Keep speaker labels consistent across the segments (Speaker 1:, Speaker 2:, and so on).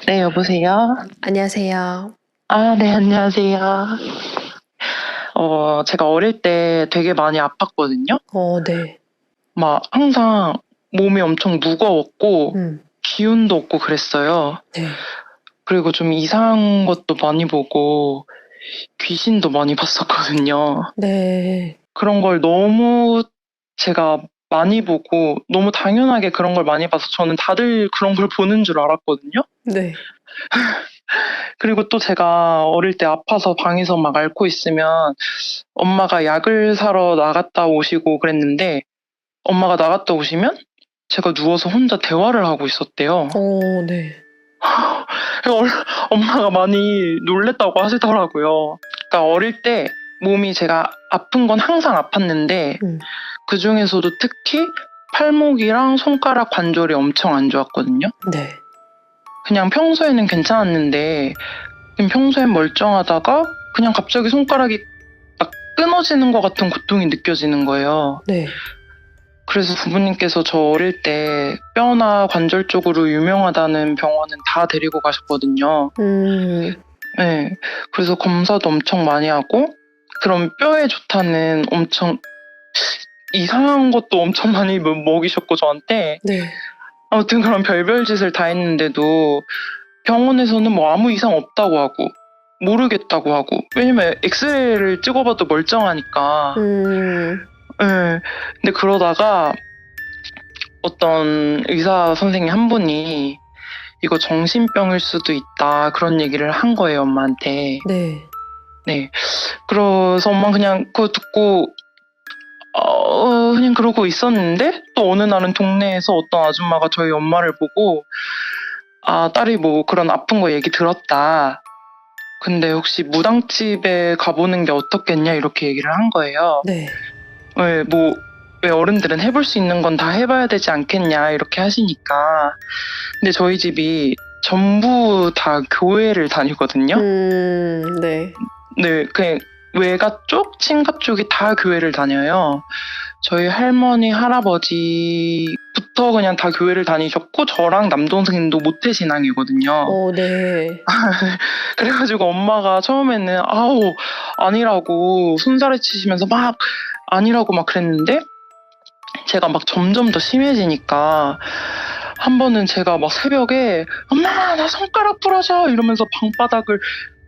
Speaker 1: 네, 여보세요?
Speaker 2: 안녕하세요.
Speaker 1: 아, 네, 안녕하세요. 제가 어릴 때 되게 많이 아팠거든요?
Speaker 2: 네.
Speaker 1: 막 항상 몸이 엄청 무거웠고,
Speaker 2: 음.
Speaker 1: 기운도 없고 그랬어요.
Speaker 2: 네.
Speaker 1: 그리고 좀 이상한 것도 많이 보고, 귀신도 많이 봤었거든요.
Speaker 2: 네.
Speaker 1: 그런 걸 너무 제가 많이 보고, 너무 당연하게 그런 걸 많이 봐서 저는 다들 그런 걸 보는 줄 알았거든요?
Speaker 2: 네.
Speaker 1: 그리고 또 제가 어릴 때 아파서 방에서 막 앓고 있으면 엄마가 약을 사러 나갔다 오시고 그랬는데 엄마가 나갔다 오시면 제가 누워서 혼자 대화를 하고 있었대요.
Speaker 2: 네.
Speaker 1: 엄마가 많이 놀랬다고 하시더라고요. 그러니까 어릴 때 몸이 제가 아픈 건 항상 아팠는데
Speaker 2: 음.
Speaker 1: 그 중에서도 특히 팔목이랑 손가락 관절이 엄청 안 좋았거든요.
Speaker 2: 네.
Speaker 1: 그냥 평소에는 괜찮았는데 그냥 평소엔 멀쩡하다가 그냥 갑자기 손가락이 막 끊어지는 것 같은 고통이 느껴지는 거예요.
Speaker 2: 네.
Speaker 1: 그래서 부모님께서 저 어릴 때 뼈나 관절 쪽으로 유명하다는 병원은 다 데리고 가셨거든요. 네. 그래서 검사도 엄청 많이 하고 그런 뼈에 좋다는 엄청 이상한 것도 엄청 많이 먹이셨고 저한테
Speaker 2: 네.
Speaker 1: 아무튼 그런 별별 짓을 다 했는데도 병원에서는 뭐 아무 이상 없다고 하고 모르겠다고 하고 왜냐면 엑스레이를 찍어봐도 멀쩡하니까. 네. 근데 그러다가 어떤 의사 선생님 한 분이 이거 정신병일 수도 있다 그런 얘기를 한 거예요 엄마한테.
Speaker 2: 네.
Speaker 1: 네. 그래서 엄마 그냥 그거 듣고 그냥 그러고 있었는데 또 어느 날은 동네에서 어떤 아줌마가 저희 엄마를 보고 아 딸이 뭐 그런 아픈 거 얘기 들었다. 근데 혹시 무당집에 가보는 게 어떻겠냐 이렇게 얘기를 한 거예요.
Speaker 2: 네.
Speaker 1: 왜 어른들은 해볼 수 있는 건 다 해봐야 되지 않겠냐 이렇게 하시니까. 근데 저희 집이 전부 다 교회를 다니거든요.
Speaker 2: 네.
Speaker 1: 네, 그냥 외가 쪽, 친가 쪽이 다 교회를 다녀요. 저희 할머니, 할아버지부터 그냥 다 교회를 다니셨고 저랑 남동생도 모태신앙이거든요.
Speaker 2: 네.
Speaker 1: 그래가지고 엄마가 처음에는 아우 아니라고 손살을 치시면서 막 아니라고 막 그랬는데 제가 막 점점 더 심해지니까 한 번은 제가 막 새벽에 엄마 나 손가락 부러져 이러면서 방바닥을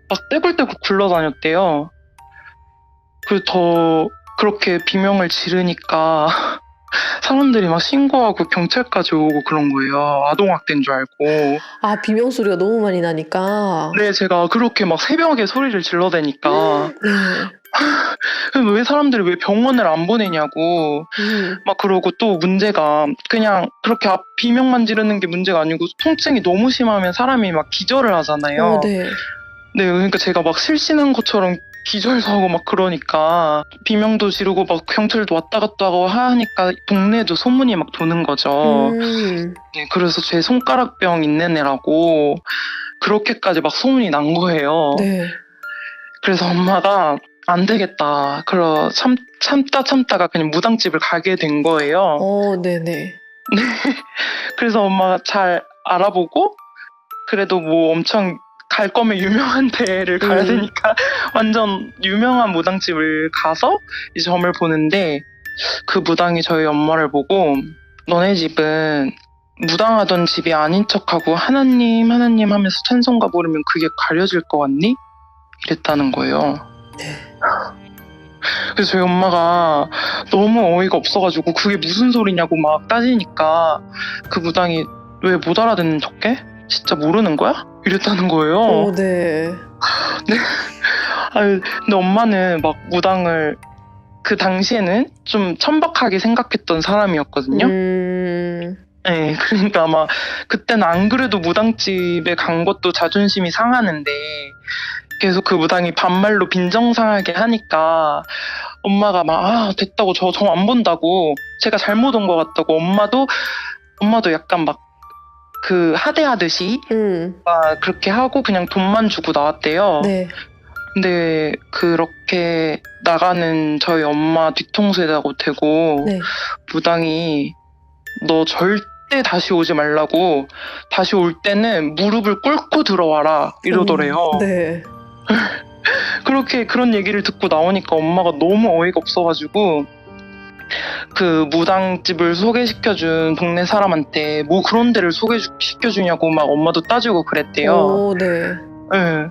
Speaker 1: 막 떼굴떼굴 굴러다녔대요. 그리고 더 그렇게 비명을 지르니까 사람들이 막 신고하고 경찰까지 오고 그런 거예요. 아동학대인 줄 알고.
Speaker 2: 아, 비명 소리가 너무 많이 나니까.
Speaker 1: 네, 제가 그렇게 막 새벽에 소리를 질러대니까
Speaker 2: 네.
Speaker 1: 왜 사람들이 왜 병원을 안 보내냐고 막 그러고 또 문제가 그냥 그렇게 비명만 지르는 게 문제가 아니고 통증이 너무 심하면 사람이 막 기절을 하잖아요.
Speaker 2: 네.
Speaker 1: 네, 그러니까 제가 막 실신한 것처럼 기절도 하고 막 그러니까 비명도 지르고 막 경찰도 왔다 갔다 하고 하니까 동네도 소문이 막 도는 거죠. 네, 그래서 제 손가락병 있는 애라고 그렇게까지 막 소문이 난 거예요.
Speaker 2: 네.
Speaker 1: 그래서 엄마가 안 되겠다. 참다가 그냥 무당집을 가게 된 거예요.
Speaker 2: 네네.
Speaker 1: 그래서 엄마가 잘 알아보고 그래도 뭐 엄청 갈 거면 유명한 데를 가야 되니까 완전 유명한 무당집을 가서 이제 점을 보는데 그 무당이 저희 엄마를 보고 너네 집은 무당하던 집이 아닌 척하고 하나님 하나님 하면서 찬송가 부르면 그게 가려질 것 같니? 이랬다는 거예요. 그래서 저희 엄마가 너무 어이가 없어가지고 그게 무슨 소리냐고 막 따지니까 그 무당이 왜 못 알아듣는 척해? 진짜 모르는 거야? 이랬다는 거예요.
Speaker 2: 네.
Speaker 1: 네. 아유, 근데 엄마는 막 무당을 그 당시에는 좀 천박하게 생각했던 사람이었거든요. 네, 그러니까 아마 그때는 안 그래도 무당집에 간 것도 자존심이 상하는데 계속 그 무당이 반말로 빈정상하게 하니까 엄마가 막 됐다고 저 점 안 본다고 제가 잘못 온 것 같다고 엄마도 약간 막 그 하대하듯이 막 그렇게 하고 그냥 돈만 주고 나왔대요.
Speaker 2: 네.
Speaker 1: 근데 그렇게 나가는 저희 엄마 뒤통수에다가 대고
Speaker 2: 네.
Speaker 1: 무당이 너 절대 다시 오지 말라고, 다시 올 때는 무릎을 꿇고 들어와라 이러더래요.
Speaker 2: 네.
Speaker 1: 그런 얘기를 듣고 나오니까 엄마가 너무 어이가 없어가지고 그 무당집을 소개시켜준 동네 사람한테 뭐 그런 데를 소개시켜주냐고 막 엄마도 따지고 그랬대요.
Speaker 2: 오, 네.
Speaker 1: 네.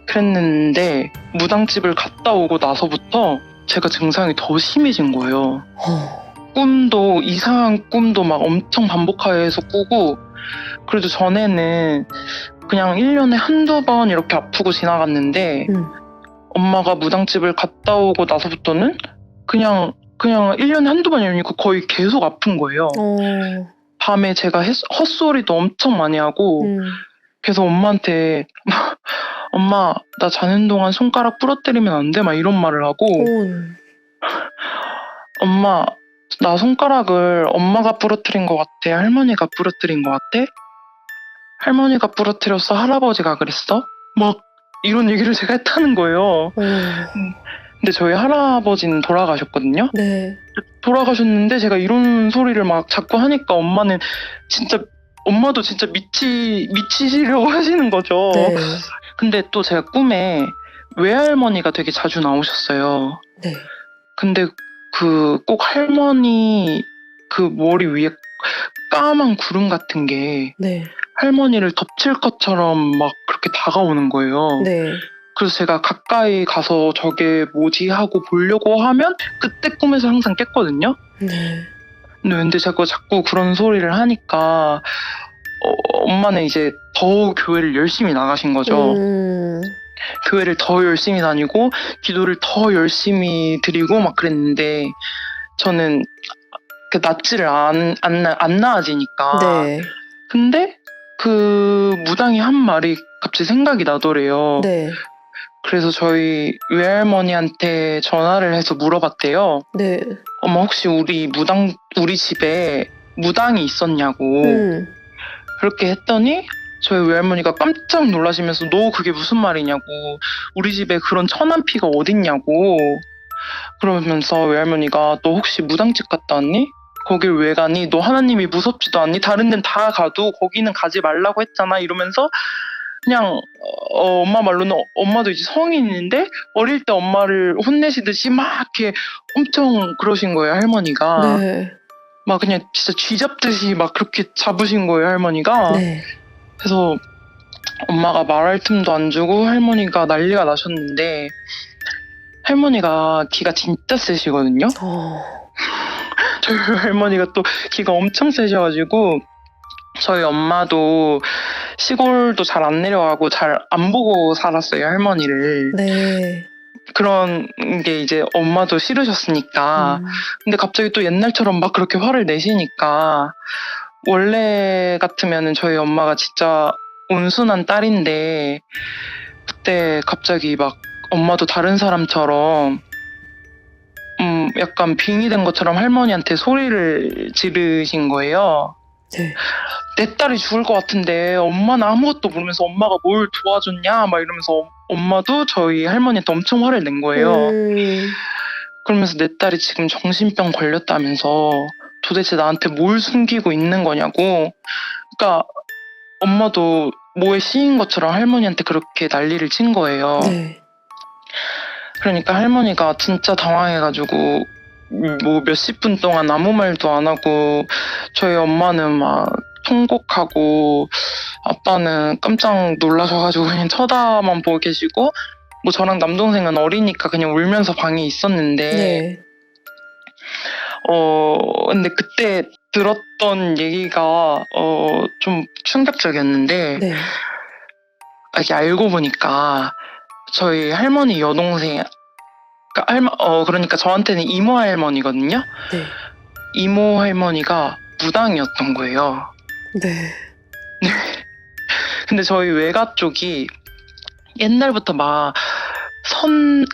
Speaker 1: 그랬는데 무당집을 갔다 오고 나서부터 제가 증상이 더 심해진 거예요. 이상한 꿈도 막 엄청 반복해서 꾸고, 그래도 전에는 그냥 1년에 한두 번 이렇게 아프고 지나갔는데 엄마가 무당집을 갔다 오고 나서부터는 그냥 1년에 한두 번이 아니고 거의 계속 아픈 거예요. 밤에 제가 헛소리도 엄청 많이 하고 계속 엄마한테 엄마 나 자는 동안 손가락 부러뜨리면 안 돼? 막 이런 말을 하고 엄마 나 손가락을 엄마가 부러뜨린 것 같아? 할머니가 부러뜨린 것 같아? 할머니가 부러뜨렸어? 할아버지가 그랬어? 막 이런 얘기를 제가 했다는 거예요. 근데 저희 할아버지는 돌아가셨거든요.
Speaker 2: 네.
Speaker 1: 돌아가셨는데 제가 이런 소리를 막 자꾸 하니까 엄마도 진짜 미치시려고 하시는 거죠.
Speaker 2: 네.
Speaker 1: 근데 또 제가 꿈에 외할머니가 되게 자주 나오셨어요.
Speaker 2: 네.
Speaker 1: 근데 꼭 할머니 그 머리 위에 까만 구름 같은 게
Speaker 2: 네.
Speaker 1: 할머니를 덮칠 것처럼 막 그렇게 다가오는 거예요.
Speaker 2: 네.
Speaker 1: 그래서 제가 가까이 가서 저게 뭐지 하고 보려고 하면 그때 꿈에서 항상 깼거든요.
Speaker 2: 네.
Speaker 1: 근데 자꾸 그런 소리를 하니까 엄마는 이제 더 교회를 열심히 나가신 거죠. 교회를 더 열심히 다니고 기도를 더 열심히 드리고 막 그랬는데 저는 그 낫지를 안 나아지니까.
Speaker 2: 네.
Speaker 1: 근데 그 무당이 한 말이 갑자기 생각이 나더래요.
Speaker 2: 네.
Speaker 1: 그래서 저희 외할머니한테 전화를 해서 물어봤대요.
Speaker 2: 네.
Speaker 1: 엄마 혹시 우리 집에 무당이 있었냐고. 그렇게 했더니 저희 외할머니가 깜짝 놀라시면서 너 그게 무슨 말이냐고. 우리 집에 그런 천한 피가 어딨냐고. 그러면서 외할머니가 너 혹시 무당집 갔다 왔니? 거길 왜 가니? 너 하나님이 무섭지도 않니? 다른 데는 다 가도 거기는 가지 말라고 했잖아. 이러면서 그냥 엄마 말로는 엄마도 이제 성인인데 어릴 때 엄마를 혼내시듯이 막 이렇게 엄청 그러신 거예요, 할머니가.
Speaker 2: 네.
Speaker 1: 막 그냥 진짜 쥐잡듯이 막 그렇게 잡으신 거예요, 할머니가.
Speaker 2: 네.
Speaker 1: 그래서 엄마가 말할 틈도 안 주고 할머니가 난리가 나셨는데 할머니가 기가 진짜 세시거든요. 저희 할머니가 또 기가 엄청 세셔가지고 저희 엄마도 시골도 잘 안 내려가고 잘 안 보고 살았어요, 할머니를.
Speaker 2: 네.
Speaker 1: 그런 게 이제 엄마도 싫으셨으니까. 근데 갑자기 또 옛날처럼 막 그렇게 화를 내시니까 원래 같으면은 저희 엄마가 진짜 온순한 딸인데 그때 갑자기 막 엄마도 다른 사람처럼 약간 빙의 된 것처럼 할머니한테 소리를 지르신 거예요.
Speaker 2: 네.
Speaker 1: 내 딸이 죽을 것 같은데 엄마는 아무것도 모르면서 엄마가 뭘 도와줬냐 막 이러면서 엄마도 저희 할머니한테 엄청 화를 낸 거예요. 그러면서 내 딸이 지금 정신병 걸렸다면서 도대체 나한테 뭘 숨기고 있는 거냐고. 그러니까 엄마도 뭐에 씌인 것처럼 할머니한테 그렇게 난리를 친 거예요.
Speaker 2: 네.
Speaker 1: 그러니까 할머니가 진짜 당황해가지고 뭐 몇십 분 동안 아무 말도 안 하고 저희 엄마는 막 통곡하고 아빠는 깜짝 놀라셔가지고 그냥 쳐다만 보고 계시고 뭐 저랑 남동생은 어리니까 그냥 울면서 방에 있었는데
Speaker 2: 네.
Speaker 1: 근데 그때 들었던 얘기가 좀 충격적이었는데
Speaker 2: 네.
Speaker 1: 이렇게 알고 보니까 저희 할머니 여동생 그러니까 저한테는 이모 할머니거든요.
Speaker 2: 네.
Speaker 1: 이모 할머니가 무당이었던 거예요.
Speaker 2: 네.
Speaker 1: 근데 저희 외가 쪽이 옛날부터 막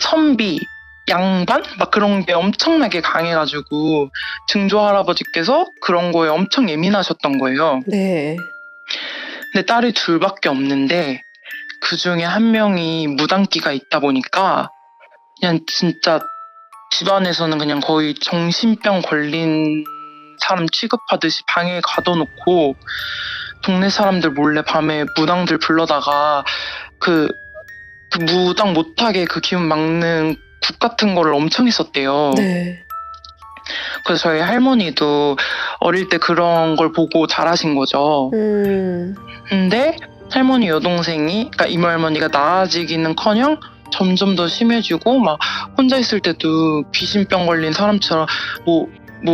Speaker 1: 선비, 양반? 막 그런 게 엄청나게 강해가지고 증조 할아버지께서 그런 거에 엄청 예민하셨던 거예요.
Speaker 2: 네.
Speaker 1: 근데 딸이 둘밖에 없는데 그 중에 한 명이 무당기가 있다 보니까 그냥 진짜 집안에서는 그냥 거의 정신병 걸린 사람 취급하듯이 방에 가둬놓고 동네 사람들 몰래 밤에 무당들 불러다가 그 무당 못하게 그 기운 막는 국 같은 거를 엄청 했었대요.
Speaker 2: 네.
Speaker 1: 그래서 저희 할머니도 어릴 때 그런 걸 보고 자라신 거죠. 근데 할머니 여동생이, 그러니까 이모 할머니가 나아지기는커녕 점점 더 심해지고 막 혼자 있을 때도 귀신병 걸린 사람처럼 뭐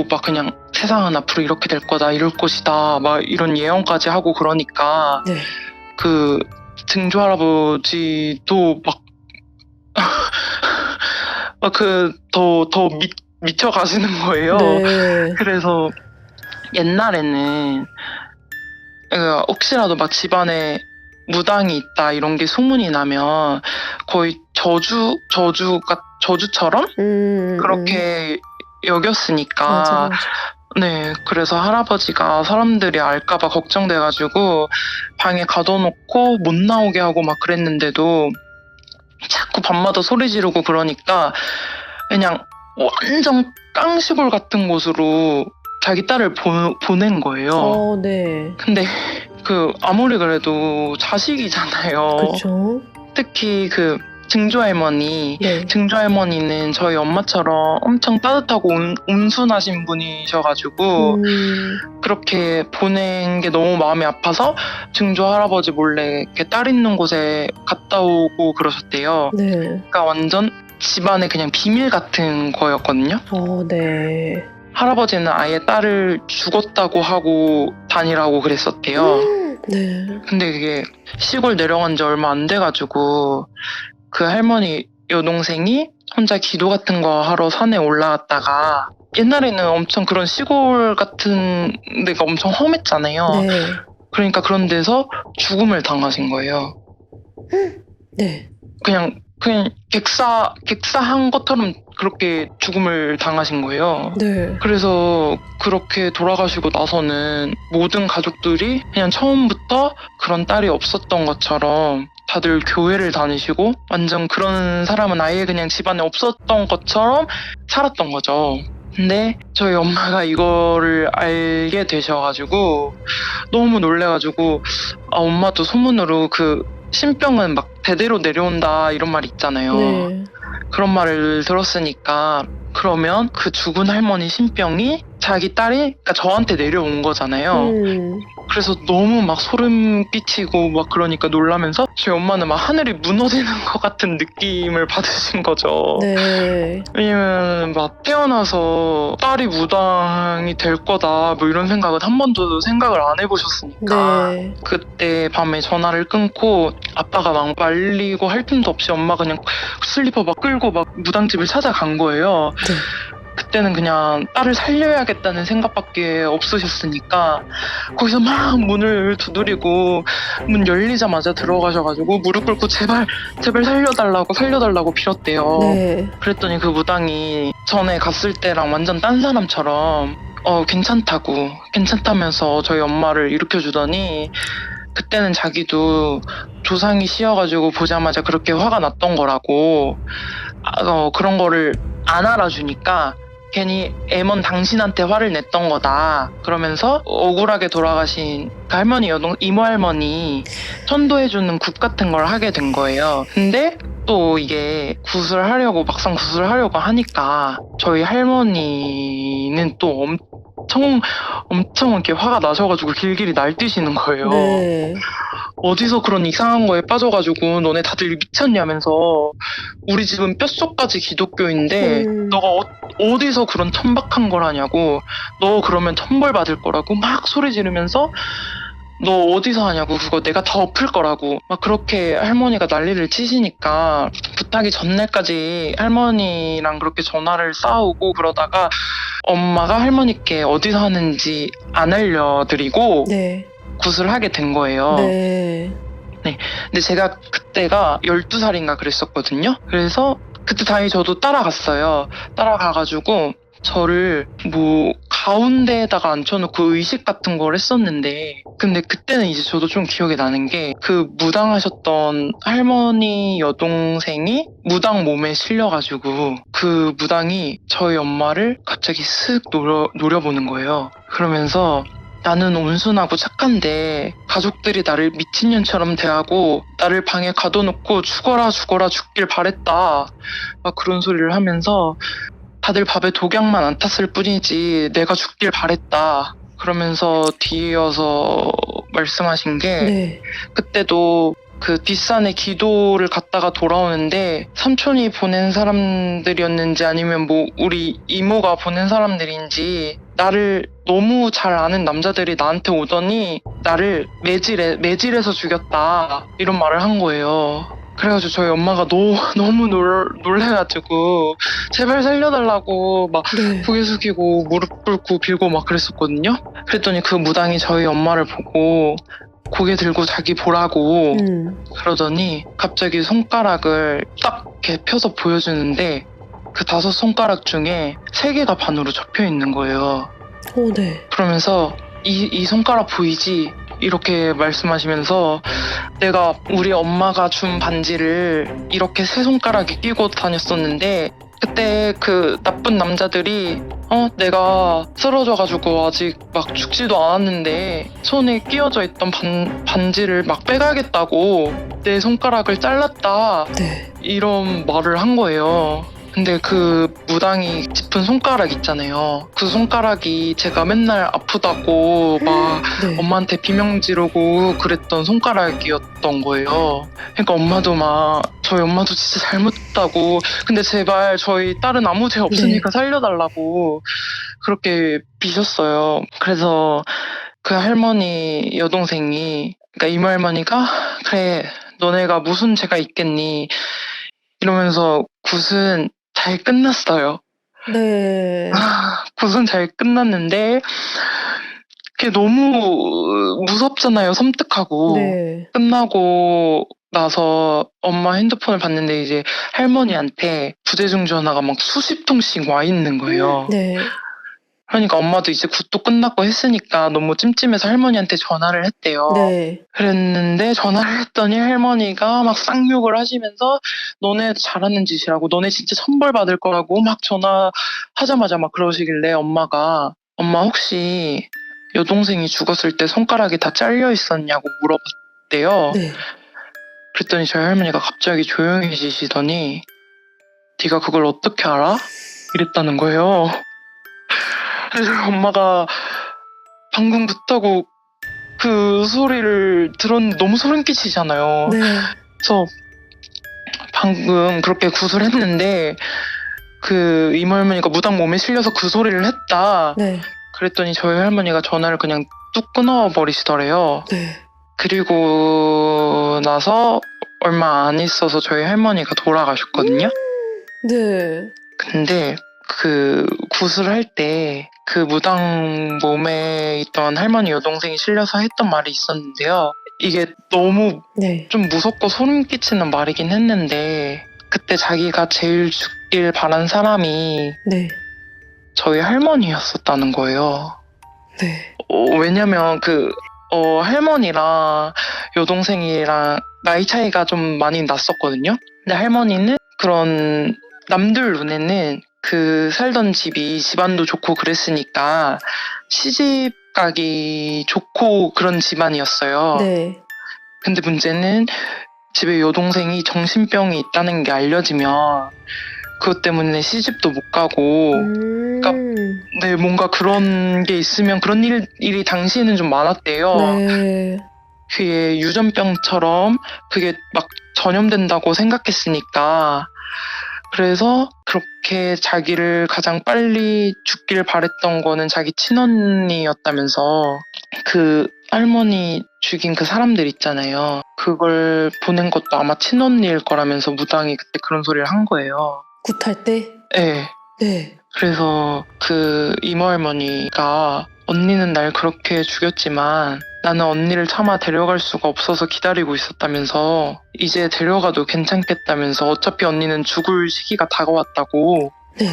Speaker 1: 막 그냥 세상은 앞으로 이렇게 될 거다, 이럴 것이다, 막 이런 예언까지 하고 그러니까
Speaker 2: 네.
Speaker 1: 그 증조 할아버지도 더 미쳐 가시는 거예요.
Speaker 2: 네.
Speaker 1: 그래서 옛날에는 혹시라도 막 집안에 무당이 있다 이런 게 소문이 나면 거의 저주처럼 그렇게 여겼으니까.
Speaker 2: 맞아.
Speaker 1: 네, 그래서 할아버지가 사람들이 알까봐 걱정돼가지고 방에 가둬놓고 못 나오게 하고 막 그랬는데도 자꾸 밤마다 소리 지르고 그러니까 그냥 완전 깡시골 같은 곳으로 자기 딸을 보낸 거예요.
Speaker 2: 네.
Speaker 1: 근데 아무리 그래도 자식이잖아요.
Speaker 2: 그렇죠.
Speaker 1: 특히 증조 할머니.
Speaker 2: 네.
Speaker 1: 증조 할머니는 저희 엄마처럼 엄청 따뜻하고 온순하신 분이셔가지고 그렇게 보낸 게 너무 마음이 아파서 증조 할아버지 몰래 이렇게 딸 있는 곳에 갔다 오고 그러셨대요.
Speaker 2: 네.
Speaker 1: 그러니까 완전 집안에 그냥 비밀 같은 거였거든요.
Speaker 2: 네.
Speaker 1: 할아버지는 아예 딸을 죽었다고 하고 다니라고 그랬었대요.
Speaker 2: 네.
Speaker 1: 근데 그게 시골 내려간 지 얼마 안 돼가지고 그 할머니 여동생이 혼자 기도 같은 거 하러 산에 올라갔다가, 옛날에는 엄청 그런 시골 같은 데가 엄청 험했잖아요.
Speaker 2: 네.
Speaker 1: 그러니까 그런 데서 죽음을 당하신 거예요.
Speaker 2: 네.
Speaker 1: 그냥 객사한 것처럼 그렇게 죽음을 당하신 거예요.
Speaker 2: 네.
Speaker 1: 그래서 그렇게 돌아가시고 나서는 모든 가족들이 그냥 처음부터 그런 딸이 없었던 것처럼 다들 교회를 다니시고 완전 그런 사람은 아예 그냥 집안에 없었던 것처럼 살았던 거죠. 근데 저희 엄마가 이거를 알게 되셔가지고 너무 놀래가지고 엄마도 소문으로 신병은 막 대대로 내려온다 이런 말 있잖아요.
Speaker 2: 네.
Speaker 1: 그런 말을 들었으니까 그러면 그 죽은 할머니 신병이 자기 딸이, 그러니까 저한테 내려온 거잖아요. 그래서 너무 막 소름 끼치고 막 그러니까 놀라면서 저희 엄마는 막 하늘이 무너지는 것 같은 느낌을 받으신 거죠.
Speaker 2: 네.
Speaker 1: 왜냐면 막 태어나서 딸이 무당이 될 거다 뭐 이런 생각은 한 번도 생각을 안 해보셨으니까.
Speaker 2: 네.
Speaker 1: 그때 밤에 전화를 끊고 아빠가 막 말리고 할 틈도 없이 엄마 그냥 슬리퍼 막 끌고 막 무당집을 찾아간 거예요.
Speaker 2: 네.
Speaker 1: 그때는 그냥 딸을 살려야겠다는 생각밖에 없으셨으니까 거기서 막 문을 두드리고 문 열리자마자 들어가셔가지고 무릎 꿇고 제발 살려달라고 빌었대요.
Speaker 2: 네.
Speaker 1: 그랬더니 그 무당이 전에 갔을 때랑 완전 딴 사람처럼 괜찮다면서 저희 엄마를 일으켜주더니, 그때는 자기도 조상이 씌어가지고 보자마자 그렇게 화가 났던 거라고, 그런 거를 안 알아주니까 괜히 애먼 당신한테 화를 냈던 거다 그러면서 억울하게 돌아가신 그 할머니 이모 할머니 천도해주는 국 같은 걸 하게 된 거예요. 근데 또 이게 막상 구슬을 하려고 하니까 저희 할머니는 또 엄청 이렇게 화가 나셔가지고 길길이 날뛰시는 거예요.
Speaker 2: 네.
Speaker 1: 어디서 그런 이상한 거에 빠져가지고 너네 다들 미쳤냐면서, 우리 집은 뼛속까지 기독교인데 너가 어디서 그런 천박한 걸 하냐고, 너 그러면 천벌 받을 거라고 막 소리 지르면서, 너 어디서 하냐고, 그거 내가 다 엎을 거라고 막 그렇게 할머니가 난리를 치시니까 부탁이 전날까지 할머니랑 그렇게 전화를 쌓아오고 그러다가 엄마가 할머니께 어디서 하는지 안 알려드리고
Speaker 2: 네.
Speaker 1: 굿을 하게 된 거예요.
Speaker 2: 네.
Speaker 1: 근데 제가 그때가 12살인가 그랬었거든요. 그래서 그때 다행히 저도 따라갔어요. 따라가가지고 저를 가운데에다가 앉혀놓고 의식 같은 걸 했었는데, 근데 그때는 이제 저도 좀 기억이 나는 게 그 무당하셨던 할머니 여동생이 무당 몸에 실려가지고 그 무당이 저희 엄마를 갑자기 슥 노려보는 거예요. 그러면서 나는 온순하고 착한데 가족들이 나를 미친년처럼 대하고 나를 방에 가둬놓고 죽어라 죽길 바랬다, 막 그런 소리를 하면서 다들 밥에 독약만 안 탔을 뿐이지 내가 죽길 바랬다, 그러면서 뒤이어서 말씀하신 게
Speaker 2: 네.
Speaker 1: 그때도 그 뒷산에 기도를 갔다가 돌아오는데 삼촌이 보낸 사람들이었는지 아니면 뭐 우리 이모가 보낸 사람들인지 나를 너무 잘 아는 남자들이 나한테 오더니 나를 매질해서 죽였다, 이런 말을 한 거예요. 그래가지고 저희 엄마가 너무 놀래가지고 제발 살려달라고 막
Speaker 2: 네.
Speaker 1: 고개 숙이고 무릎 꿇고 빌고 막 그랬었거든요. 그랬더니 그 무당이 저희 엄마를 보고 고개 들고 자기 보라고 그러더니 갑자기 손가락을 딱 이렇게 펴서 보여주는데 그 5손가락 중에 3개가 반으로 접혀 있는 거예요.
Speaker 2: 오, 네.
Speaker 1: 그러면서 이 손가락 보이지? 이렇게 말씀하시면서 내가 우리 엄마가 준 반지를 이렇게 3손가락에 끼고 다녔었는데 그때 그 나쁜 남자들이 내가 쓰러져가지고 아직 막 죽지도 않았는데 손에 끼워져 있던 반지를 막 빼가겠다고 내 손가락을 잘랐다,
Speaker 2: 네.
Speaker 1: 이런 말을 한 거예요. 근데 그 무당이 짚은 손가락 있잖아요. 그 손가락이 제가 맨날 아프다고 막
Speaker 2: 네.
Speaker 1: 엄마한테 비명 지르고 그랬던 손가락이었던 거예요. 그러니까 엄마도 막 저희 엄마도 진짜 잘못했다고, 근데 제발 저희 딸은 아무 죄 없으니까 살려달라고 그렇게 비셨어요. 그래서 그 할머니 여동생이, 그러니까 이모 할머니가 그래 너네가 무슨 죄가 있겠니 이러면서 굿은 잘 끝났어요.
Speaker 2: 네.
Speaker 1: 굿은 잘 끝났는데 그게 너무 무섭잖아요. 섬뜩하고.
Speaker 2: 네.
Speaker 1: 끝나고 나서 엄마 핸드폰을 봤는데 이제 할머니한테 부재중 전화가 막 수십 통씩 와 있는 거예요.
Speaker 2: 네.
Speaker 1: 그러니까 엄마도 이제 굿도 끝났고 했으니까 너무 찜찜해서 할머니한테 전화를 했대요.
Speaker 2: 네.
Speaker 1: 그랬는데 전화를 했더니 할머니가 막 쌍욕을 하시면서 너네 잘하는 짓이라고, 너네 진짜 천벌 받을 거라고 막 전화하자마자 막 그러시길래 엄마 혹시 여동생이 죽었을 때 손가락이 다 잘려 있었냐고 물어봤대요.
Speaker 2: 네.
Speaker 1: 그랬더니 저희 할머니가 갑자기 조용해지시더니 네가 그걸 어떻게 알아? 이랬다는 거예요. 그래서 엄마가 방금 붙다고 그 소리를 들었는데 너무 소름 끼치잖아요.
Speaker 2: 네.
Speaker 1: 그래서 방금 그렇게 구슬했는데 그 이모 할머니가 무당 몸에 실려서 그 소리를 했다.
Speaker 2: 네.
Speaker 1: 그랬더니 저희 할머니가 전화를 그냥 뚝 끊어버리시더래요.
Speaker 2: 네.
Speaker 1: 그리고 나서 얼마 안 있어서 저희 할머니가 돌아가셨거든요.
Speaker 2: 네.
Speaker 1: 근데 그 구슬할 때 그 무당 몸에 있던 할머니 여동생이 실려서 했던 말이 있었는데요. 이게 너무
Speaker 2: 네.
Speaker 1: 좀 무섭고 소름 끼치는 말이긴 했는데 그때 자기가 제일 죽길 바란 사람이
Speaker 2: 네.
Speaker 1: 저희 할머니였었다는 거예요.
Speaker 2: 네.
Speaker 1: 왜냐면 할머니랑 여동생이랑 나이 차이가 좀 많이 났었거든요. 근데 할머니는 그런 남들 눈에는 그 살던 집이 집안도 좋고 그랬으니까 시집 가기 좋고 그런 집안이었어요.
Speaker 2: 네.
Speaker 1: 근데 문제는 집에 여동생이 정신병이 있다는 게 알려지면 그것 때문에 시집도 못 가고 네, 뭔가 그런 게 있으면 그런 일이 당시에는 좀 많았대요.
Speaker 2: 네.
Speaker 1: 그게 유전병처럼 그게 막 전염된다고 생각했으니까. 그래서 그렇게 자기를 가장 빨리 죽길 바랬던 거는 자기 친언니였다면서 그 할머니 죽인 그 사람들 있잖아요. 그걸 보낸 것도 아마 친언니일 거라면서 무당이 그때 그런 소리를 한 거예요.
Speaker 2: 굿할 때?
Speaker 1: 네.
Speaker 2: 네.
Speaker 1: 그래서 그 이모 할머니가 언니는 날 그렇게 죽였지만 나는 언니를 차마 데려갈 수가 없어서 기다리고 있었다면서 이제 데려가도 괜찮겠다면서 어차피 언니는 죽을 시기가 다가왔다고
Speaker 2: 네.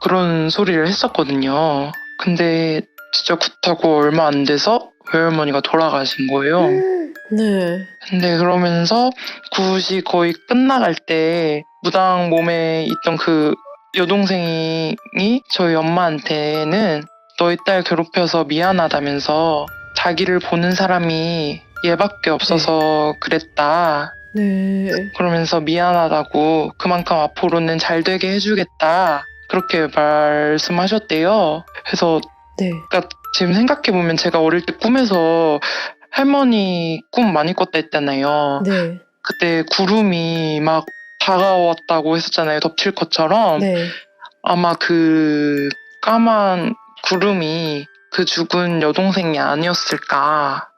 Speaker 1: 그런 소리를 했었거든요. 근데 진짜 굿하고 얼마 안 돼서 외할머니가 돌아가신 거예요.
Speaker 2: 네.
Speaker 1: 근데 그러면서 굿이 거의 끝나갈 때 무당 몸에 있던 그 여동생이 저희 엄마한테는 너희 딸 괴롭혀서 미안하다면서 자기를 보는 사람이 얘밖에 없어서 그랬다.
Speaker 2: 네.
Speaker 1: 그러면서 미안하다고 그만큼 앞으로는 잘 되게 해주겠다. 그렇게 말씀하셨대요. 그래서
Speaker 2: 네.
Speaker 1: 그러니까 지금 생각해보면 제가 어릴 때 꿈에서 할머니 꿈 많이 꿨다 했잖아요.
Speaker 2: 네.
Speaker 1: 그때 구름이 막 다가왔다고 했었잖아요. 덮칠 것처럼.
Speaker 2: 네.
Speaker 1: 아마 그 까만 구름이 그 죽은 여동생이 아니었을까.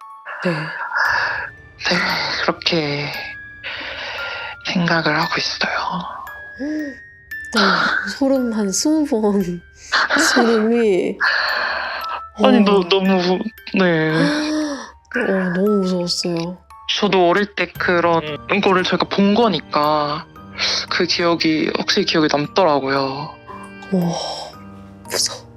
Speaker 2: 네.
Speaker 1: 네, 그렇게 생각을 하고 있어요.
Speaker 2: 소름 한 20번. 소름이.
Speaker 1: 아니, 너무, 네.
Speaker 2: 너무 무서웠어요.
Speaker 1: 저도 어릴 때 그런 거를 제가 본 거니까 그 기억이 확실히 기억에 남더라고요.
Speaker 2: 와, 무서워.